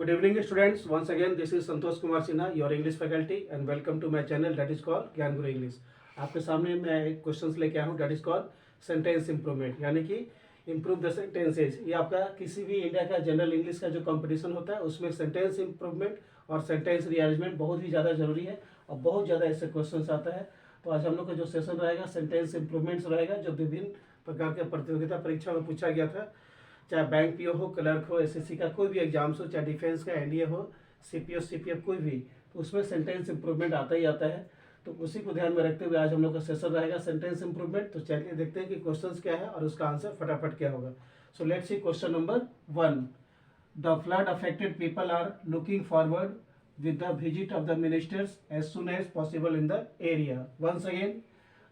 Good evening, students. Once again, this is Santosh Kumar Sinha, your English faculty, and welcome to my channel that is called ज्ञान गुरु English. आपके सामने मैं एक questions लेके आया हूँ that is called sentence improvement, यानी कि इम्प्रूव द सेंटेंसेज। ये आपका किसी भी इंडिया का जनरल इंग्लिश का जो कंपटीशन होता है उसमें सेंटेंस इम्प्रूवमेंट और सेंटेंस रीअरेंजमेंट बहुत ही ज़्यादा जरूरी है और बहुत ज़्यादा ऐसे क्वेश्चन आता है। तो आज हम लोग का जो सेशन रहेगा सेंटेंस इम्प्रूवमेंट्स रहेगा, जो विभिन्न प्रकार के प्रतियोगिता परीक्षा में पूछा गया था, चाहे बैंक पीओ हो, क्लर्क हो, एसएससी का कोई भी एग्जाम्स हो, चाहे डिफेंस का एनडीए हो, सीपीओ सीपीएफ कोई भी, तो उसमें सेंटेंस इंप्रूवमेंट आता ही आता है। तो उसी को ध्यान में रखते हुए आज हम लोग का सेशन रहेगा सेंटेंस इंप्रूवमेंट। तो चलिए देखते हैं कि क्वेश्चंस क्या है और उसका आंसर फटाफट क्या होगा। So let's see question number 1। The flood affected people are looking forward with the visit of the ministers as soon as possible in the area. Once again,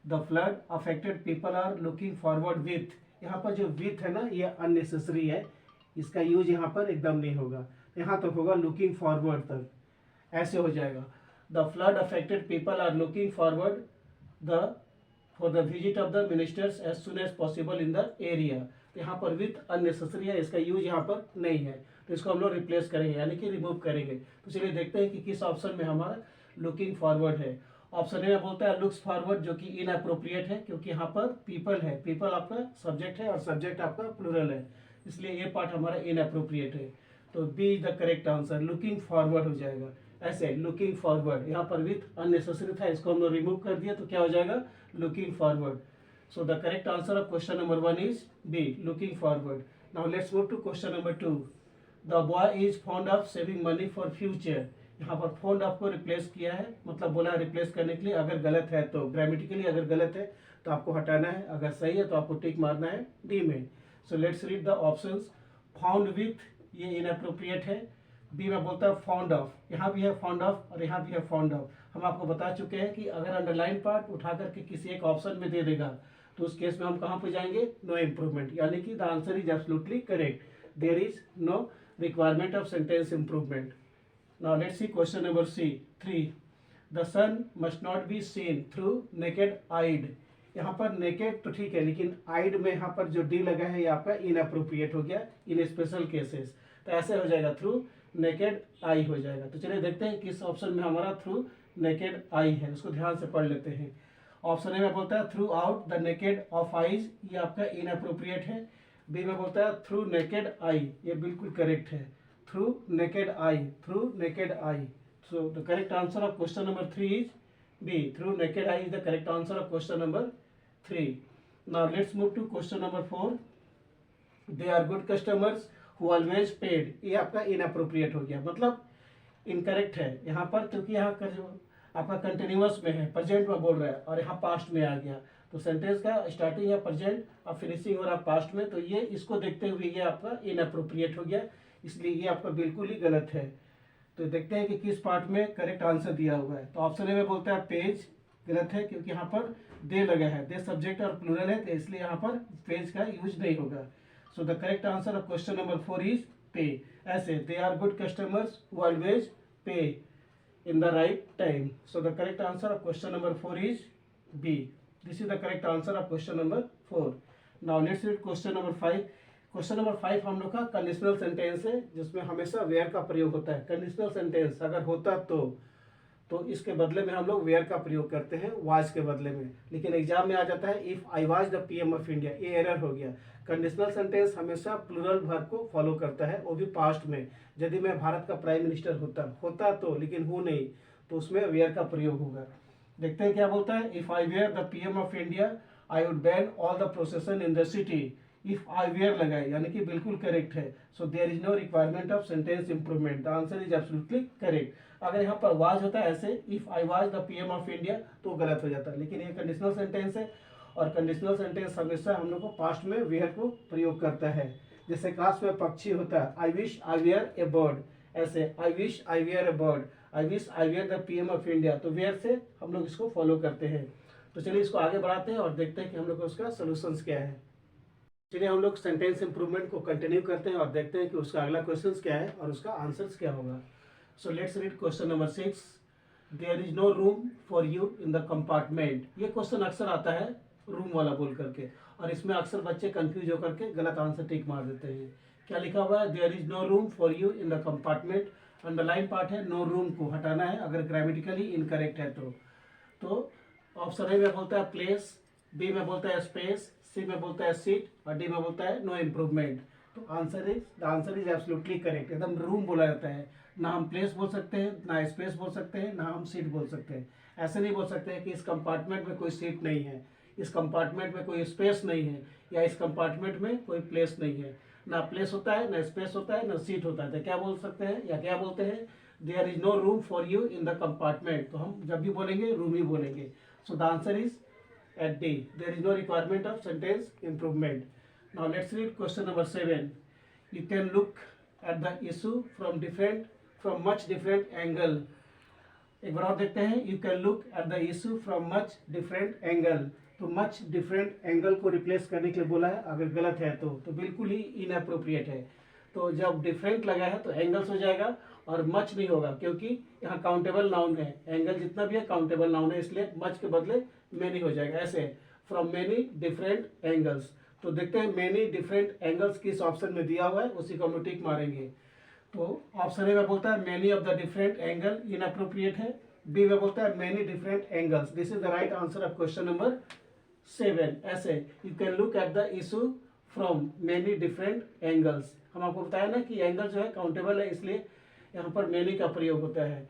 the flood affected people are looking forward with, यहाँ पर जो with है ना ये unnecessary है, इसका use यहाँ पर एकदम नहीं होगा, यहाँ तक होगा लुकिंग फॉरवर्ड तक, ऐसे हो जाएगा। The flood affected people are looking forward the for the visit of the ministers as soon as possible in the area. तो यहाँ पर विथ अननेसेसरी है, इसका यूज यहाँ पर नहीं है, तो इसको हम लोग रिप्लेस करेंगे यानी कि रिमूव करेंगे। तो चलिए देखते हैं कि किस ऑप्शन में हमारा लुकिंग फॉरवर्ड है। ऑप्शन ए में बोलता है लुक्स फॉरवर्ड, जो कि इनअप्रोप्रिएट है क्योंकि यहाँ पर पीपल है, पीपल आपका सब्जेक्ट है और सब्जेक्ट आपका प्लूरल है, इसलिए ये पार्ट हमारा इनअप्रोप्रिएट है। तो B is the correct answer, looking forward हो जाएगा। ऐसे लुकिंग फॉरवर्ड यहाँ पर विथ अननेसेसरी था, इसको हम लोग रिमूव कर दिया तो क्या हो जाएगा looking forward. So the correct answer of question number 1 is B, looking forward. Now let's move to question number 2. The boy is fond of saving money for future. यहाँ पर fond of को replace किया है, मतलब बोला replace करने के लिए, अगर गलत है तो grammatically अगर गलत है तो आपको हटाना है, अगर सही है तो आपको टिक मारना है D में। So let's read the options. Found with ये inappropriate है। बी में बोलता है फॉन्ड ऑफ, यहाँ भी है फॉन्ड ऑफ और यहाँ भी है फॉन्ड ऑफ। हम आपको बता चुके हैं कि अगर अंडरलाइन पार्ट उठा करके किसी एक ऑप्शन में दे देगा तो उस केस में हम कहाँ पे जाएंगे, नो इम्प्रूवमेंट, यानी कि the answer is absolutely correct. There is no requirement of sentence improvement. Now let's see question number 3। The sun must not be seen through naked eyed. यहाँ पर नेकेड तो ठीक है, लेकिन आइड में यहाँ पर जो डी लगा है ये आपका इनअप्रोप्रिएट हो गया इन स्पेशल केसेस, तो ऐसे हो जाएगा थ्रू नेकेड आई हो जाएगा। तो चलिए देखते हैं किस ऑप्शन में हमारा थ्रू नेकेड आई है, उसको ध्यान से पढ़ लेते हैं। ऑप्शन ए में बोलता है through out the naked of eyes, ये आपका इनअप्रोप्रिएट है। बी में बोलता है थ्रू नेकेड आई, ये बिल्कुल करेक्ट है, through naked eye, through naked eye. So the correct answer of question number 3 is B, through naked eye is the correct answer of question number 3। Now let's move to question number 4। They are good customers who always paid, ये आपका inappropriate हो गया, मतलब incorrect है यहाँ पर, क्योंकि यहाँ का जो आपका कंटिन्यूअस में है, प्रेजेंट में बोल रहा है और यहाँ पास्ट में आ गया, तो सेंटेंस का स्टार्टिंग है प्रेजेंट और फिनिशिंग हो रहा पास्ट में, तो ये इसको देखते हुए ये आपका इनअप्रोप्रिएट हो गया, इसलिए ये आपका बिल्कुल ही गलत है। तो देखते हैं कि किस पार्ट में करेक्ट आंसर दिया हुआ है। तो ऑप्शन ए में बोलता है पेज, गलत है क्योंकि यहाँ पर दे लगा है, दे सब्जेक्ट और प्लूरल है, तो इसलिए यहाँ पर पेज का यूज नहीं होगा। So the correct answer of question number 4 is pay. ऐसे they are good customers who always pay in the right time. So the correct answer of question number 4 is B. This is the correct answer of question number 4. Now let's read question number 5. Question number 5 हम लोग का conditional sentence है, जिसमें हमेशा where का प्रयोग होता है। कंडीशनल सेंटेंस अगर होता तो इसके बदले में हम लोग वेयर का प्रयोग करते हैं वाज के बदले में, लेकिन एग्जाम में आ जाता है if I was the PM of India, ये एरर हो गया। कंडीशनल सेंटेंस हमेशा प्लूरल वर्ब को फॉलो करता है, वो भी पास्ट में। यदि मैं भारत का प्राइम मिनिस्टर होता तो, लेकिन हूँ नहीं, तो उसमें वेयर का प्रयोग होगा। देखते हैं क्या बोलता है। If I were the PM of India I would ban all the procession in the city. If I were लगाए यानी कि बिल्कुल करेक्ट है। So there is no requirement of sentence improvement, the answer is absolutely correct. अगर यहाँ पर was होता है ऐसे, if I was the PM of India, तो गलत हो जाता है, लेकिन ये कंडीशनल सेंटेंस है और कंडीशनल सेंटेंस हमेशा हम लोग को पास्ट में वेयर को प्रयोग करता है। जैसे काश में पक्षी होता है, I wish I were a bird, ऐसे I wish I were a bird, I wish I were the PM of India, तो वेयर से हम लोग इसको फॉलो करते हैं। तो चलिए इसको आगे बढ़ाते हैं और देखते हैं कि हम लोग को उसका सोल्यूशंस क्या है। चलिए हम लोग सेंटेंस इंप्रूवमेंट को कंटिन्यू करते हैं और देखते हैं कि उसका अगला क्वेश्चन क्या है और उसका आंसर्स क्या होगा। So let's read question number 6। There is no room for you in the compartment. ये क्वेश्चन अक्सर आता है रूम वाला बोल करके, और इसमें अक्सर बच्चे कंफ्यूज होकर के गलत आंसर टिक मार देते हैं। क्या लिखा हुआ है, there is no room for you in the compartment. Underline part है नो रूम को हटाना है अगर ग्रामेटिकली इनकरेक्ट है तो ऑप्शन ए में बोलता है प्लेस, बी में बोलता है स्पेस, सी में बोलता है सीट और डी में बोलता है नो इम्प्रूवमेंट। तो आंसर इज एब्सोल्युटली करेक्ट। एकदम रूम बोला जाता है, ना हम प्लेस बोल सकते हैं, ना स्पेस बोल सकते हैं, ना हम सीट बोल सकते हैं। ऐसे नहीं बोल सकते हैं कि इस कंपार्टमेंट में कोई सीट नहीं है, इस कंपार्टमेंट में कोई स्पेस नहीं है, या इस कंपार्टमेंट में कोई प्लेस नहीं है। ना प्लेस होता है, ना स्पेस होता है, ना सीट होता है, तो क्या बोल सकते हैं या क्या बोलते हैं, there is no room for you in the compartment. तो हम जब भी बोलेंगे रूम ही बोलेंगे। So the answer is at D. There is no requirement of sentence improvement. Now let's read question number 7. You can look at the issue from much different angle. एक बार और देखते हैं, you can look at the issue from much different angle. तो much different angle को replace करने के लिए बोला है, अगर गलत है तो बिल्कुल ही इनअप्रोप्रिएट है। तो जब डिफरेंट लगा है तो एंगल्स हो जाएगा और मच नहीं होगा, क्योंकि यहाँ काउंटेबल नाउन है, एंगल जितना भी है काउंटेबल नाउन है, इसलिए मच के बदले मैनी हो जाएगा। ऐसे फ्रॉम मैनी डिफरेंट एंगल्स। तो देखते हैं मैनी डिफरेंट एंगल्स किस ऑप्शन में दिया हुआ है, उसी को हम टिक मारेंगे। तो ऑप्शन ए में बोलता है many of the different angle inappropriate है, बी में बोलता है many different angles. This is the right answer of question number 7। ऐसे you can look at the issue from many different angles. हम आपको बताया ना कि एंगल जो है काउंटेबल है, इसलिए यहाँ पर मैनी का प्रयोग होता है,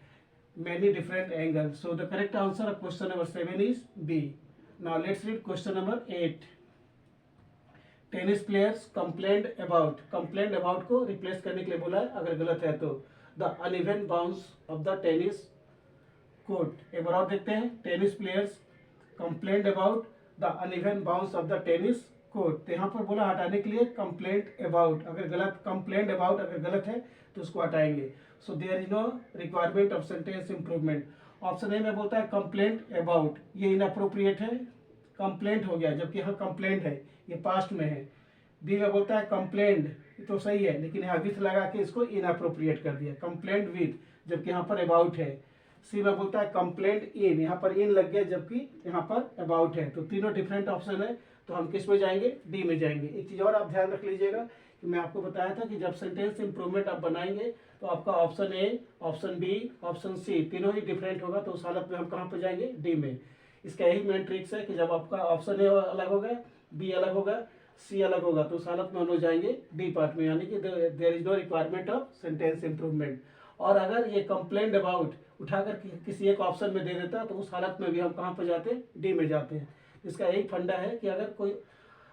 many different angle. So the correct answer of question number 7 is B. Now let's read question number 8। Tennis players complained about को रिप्लेस करने के लिए बोला है, अगर गलत है तो the uneven bounce of the tennis court. एक बार और देखते हैं, tennis players complained about the uneven bounce of the tennis court. तो यहाँ पर बोला हटाने के लिए कंप्लेंट अबाउट, अगर गलत कंप्लेंट अबाउट अगर गलत है तो उसको हटाएंगे। So there is no requirement of sentence improvement. Option A में बोलता है कंप्लेंट अबाउट, ये इनअप्रोप्रिएट है, कंप्लेंट हो गया, जबकि यहाँ कंप्लेंट है, ये पास्ट में है। बी में बोलता है कंप्लेंड, तो सही है, लेकिन यहाँ विथ लगा के इसको इनअप्रोप्रिएट कर दिया, कंप्लेंट विथ, जबकि यहाँ पर अबाउट है। सी में बोलता है कंप्लेंट इन, यहाँ पर इन लग गया, जबकि यहाँ पर अबाउट है। तो तीनों डिफरेंट ऑप्शन है, तो हम किस में जाएंगे, डी में जाएंगे। एक चीज़ और आप ध्यान रख लीजिएगा कि मैं आपको बताया था कि जब सेंटेंस इंप्रूवमेंट आप बनाएंगे तो आपका option A, option B, option C तीनों ही डिफरेंट होगा, तो उस हालत में हम कहाँ पे जाएंगे, डी में। इसका यही मेन ट्रिक्स है कि जब आपका ऑप्शन ए अलग होगा, बी अलग होगा, सी अलग होगा, तो उस हालत में हम लोग जाएंगे डी पार्ट में, यानी कि there is no requirement of sentence improvement. और अगर ये कंप्लेंट अबाउट उठाकर किसी एक ऑप्शन में दे देता तो उस हालत में भी हम कहाँ पर जाते हैं, डी में जाते हैं। इसका यही फंडा है कि अगर कोई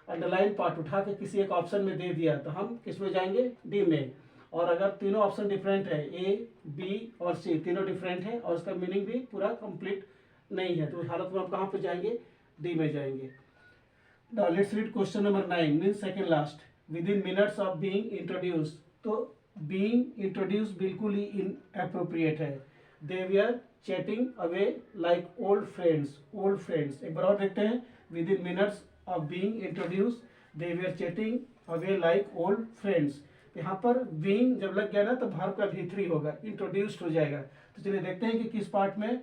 अंडरलाइन पार्ट उठा के किसी एक ऑप्शन में दे दिया तो हम किस में जाएंगे, डी में। और अगर तीनों ऑप्शन डिफरेंट है, ए, बी और सी तीनों डिफरेंट है और उसका मीनिंग भी पूरा कंप्लीट नहीं है, तो उस हालत में हम कहाँ पे जाएंगे, डी में जाएंगे। Now let's read question number 9, means second last. Within minutes of being introduced, तो being introduced बिल्कुल ही inappropriate है। They were chatting away like old friends, old friends। एक बार और देखते हैं, within minutes of being introduced, they were chatting away like old friends। यहाँ पर being जब लग गया ना तो verb का V3 होगा, introduced हो जाएगा। तो चलिए देखते हैं कि किस पार्ट में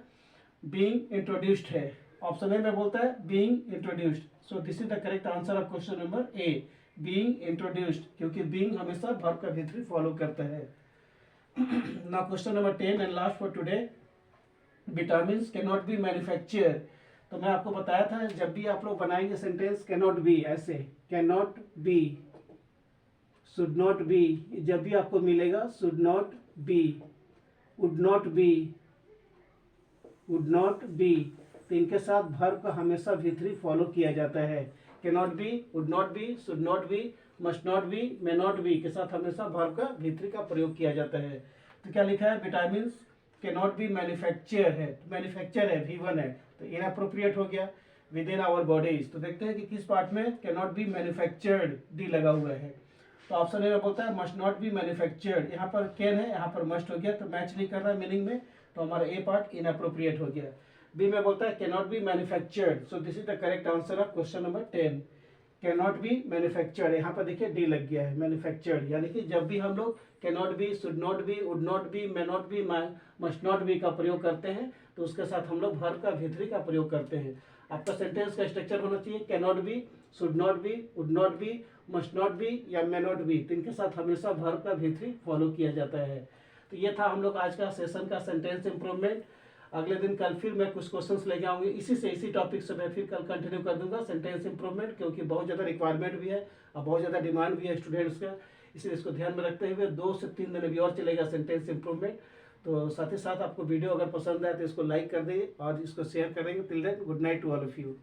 being introduced है। ऑप्शन ए में बोलता है being introduced, so this is the correct answer of question number A, being introduced, क्योंकि being हमेशा वर्ब का V3 फॉलो करता है। Now question number 10 and last for today, vitamins can not be manufacture. तो मैं आपको बताया था जब भी आप लोग बनाएंगे सेंटेंस कैन नॉट बी, ऐसे can not be, should not be, जब भी आपको मिलेगा should not be, would not be, would not be, तो इनके साथ वर्ब का हमेशा V3 फॉलो किया जाता है। Can not be, would not be, should not be, must not B, may not be के साथ हमेशा वर्ब का V3 का प्रयोग किया जाता है। तो क्या लिखा है, vitamins can not be manufacture है, मैन्युफैक्चर है, V1 है, तो इनअप्रोप्रिएट हो गया, विद इन आवर बॉडीज। तो देखते हैं कि किस पार्ट में can not be manufactured, D लगा हुआ है। तो ऑप्शन ए में बोलता है मस्ट नॉट बी मैन्युफैक्चर्ड, यहाँ पर कैन है, यहाँ पर मस्ट हो गया, तो मैच नहीं कर रहा है मीनिंग में, तो हमारा ए पार्ट इनअप्रोप्रिएट हो गया। बी में बोलता है can not be manufactured, so this is the correct answer of question number 10, can not be manufactured. यहाँ पर देखिए डी लग गया है, मैन्युफैक्चर्ड, यानी कि जब भी हम लोग can not be, should not be, would not be, may not be, must not B का प्रयोग करते हैं तो उसके साथ हम लोग वर्ब का V3 का प्रयोग करते हैं। आपका सेंटेंस का स्ट्रक्चर होना चाहिए can not be, should not be, would not be, must not B या मे नॉट बी। तो इनके साथ हमेशा वर्ब का V3 फॉलो किया जाता है। तो ये था हम लोग आज का सेशन का सेंटेंस इंप्रूवमेंट। अगले दिन कल फिर मैं कुछ क्वेश्चंस लेके आऊँगी इसी टॉपिक से मैं फिर कल कंटिन्यू कर दूंगा सेंटेंस इंप्रूवमेंट, क्योंकि बहुत ज़्यादा रिक्वायरमेंट भी है और बहुत ज़्यादा डिमांड भी है स्टूडेंट्स का। इसलिए इसको ध्यान में रखते हुए 2 से 3 दिन अभी और चलेगा सेंटेंस इंप्रूवमेंट। तो साथ ही साथ आपको वीडियो अगर पसंद आए तो इसको लाइक कर दीजिए और इसको शेयर करेंगे। Till then good night to all of you.